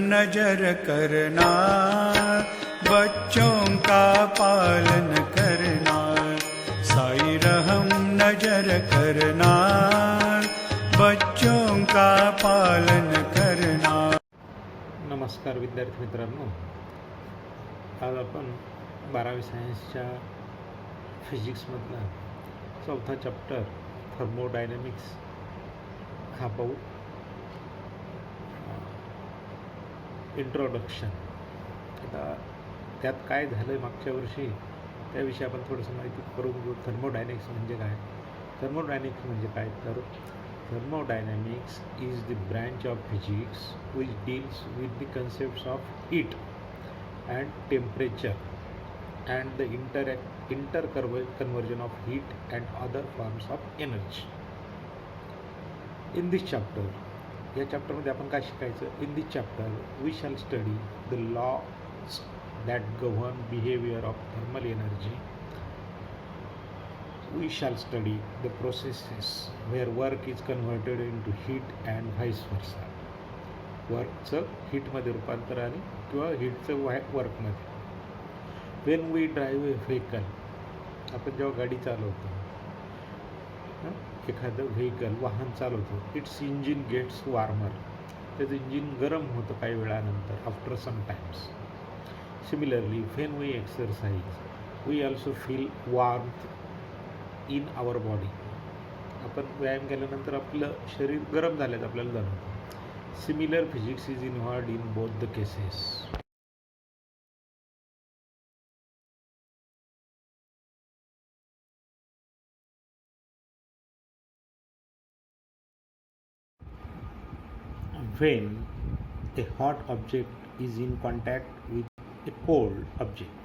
नजर करना, बच्चों का पालन करना। साई रहम नजर करना, बच्चों का पालन करना। नमस्कार विद्यार्थी मित्रांनो, आज आपण 12वी सायन्सच्या फिजिक्समधला चौथा चॅप्टर थर्मोडायनॅमिक्स हा पाहू. इंट्रोडक्शन. आता त्यात काय झालं मागच्या वर्षी त्याविषयी आपण थोडंसं माहिती करून घेऊ. थर्मोडायनॅमिक्स म्हणजे काय? थर्मोडायनॅमिक्स म्हणजे काय तर thermodynamics is the branch of physics which deals with the concepts of heat and temperature and the interconversion of heat and other forms of energy. In this chapter, या चॅप्टरमध्ये आपण काय शिकायचं? In this chapter we shall study the laws that govern behavior of thermal energy. We shall study the processes where work is converted into heat and vice versa. वर्कचं हीटमध्ये रूपांतर आणि किंवा हीटचं वर्कमध्ये. When we drive a vehicle, आपण जेव्हा गाडी चालवतो, एखादं vehicle वाहन चालवतो, इट्स इंजिन गेट्स वार्मर. त्याचं इंजिन गरम होतं काही वेळानंतर, after some times. Similarly when we exercise we also feel warmth in our body. आपण व्यायाम केल्यानंतर आपलं शरीर गरम झाल्याचं आपल्याला जाणवतं. Similar physics is involved in both the cases. When a hot object is in contact with a cold object,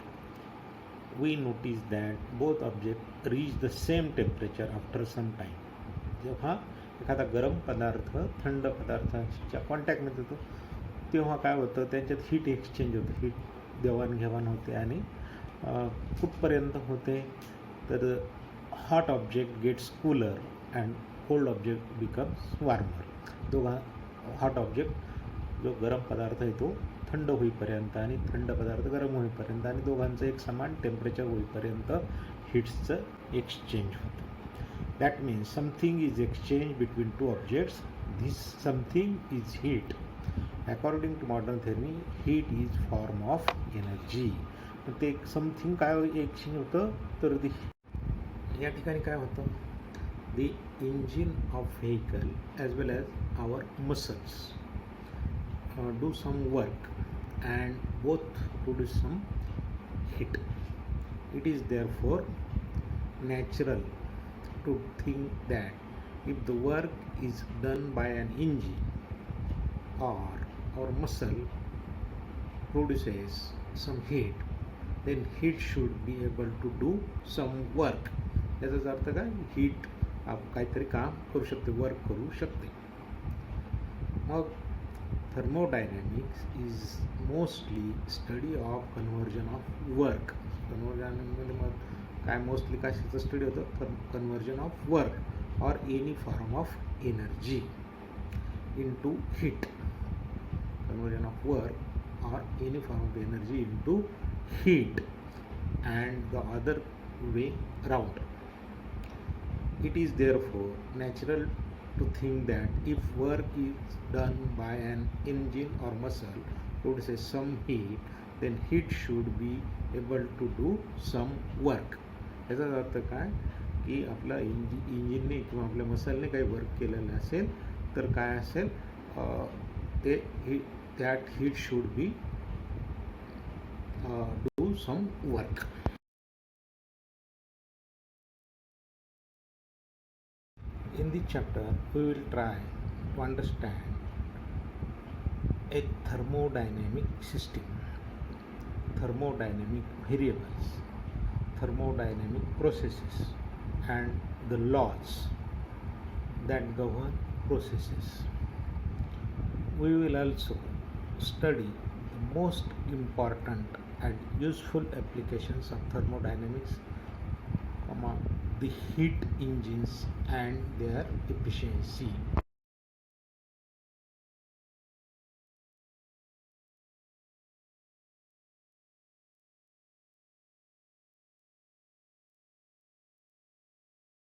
we notice that both objects reach the same temperature after some time. जेव्हा एखादा गरम पदार्थ थंड पदार्थाच्या कॉन्टॅक्टमध्ये येतो तेव्हा काय होतं, त्यांच्यात हीट एक्सचेंज होतं, हीट देवाणघेवाण होते आणि कुठपर्यंत होते तर hot object gets cooler and cold object becomes warmer. दोघा हॉट ऑब्जेक्ट जो गरम पदार्थ आहे तो थंड होईपर्यंत आणि थंड पदार्थ गरम होईपर्यंत आणि दोघांचं एक समान टेम्परेचर होईपर्यंत हीट्सचं एक्सचेंज होतं. That means something is exchange between two objects. This something is heat. According to modern theory heat is form of energy. ते समथिंग काय एक्सचेंज होतं तर या ठिकाणी काय होतं, the engine of vehicle as well as our muscles do some work and both produce some heat. It is therefore natural to think that if the work is done by an engine or our muscle produces some heat, then heat should be able to do some work. याचाच अर्थ काय, heat काहीतरी काम करू शकते, work करू शकते. मग thermodynamics is mostly study of conversion of work. कन्वर्जनमध्ये मग काय mostly कशाचं स्टडी होतं, conversion of work or any form of energy into heat. Conversion of work or any form of energy into heat and the other way round. It is therefore natural to think that if work is done by an engine or muscle produces some heat, then heat should be able to do some work. याचा अर्थ काय की आपला इंजिनने किंवा आपल्या मसलने काही work केलेलं असेल तर काय असेल ते that heat should be do some work. In this chapter, we will try to understand a thermodynamic system, thermodynamic variables, thermodynamic processes, and the laws that govern processes. We will also study the most important and useful applications of thermodynamics, the heat engines and their efficiency.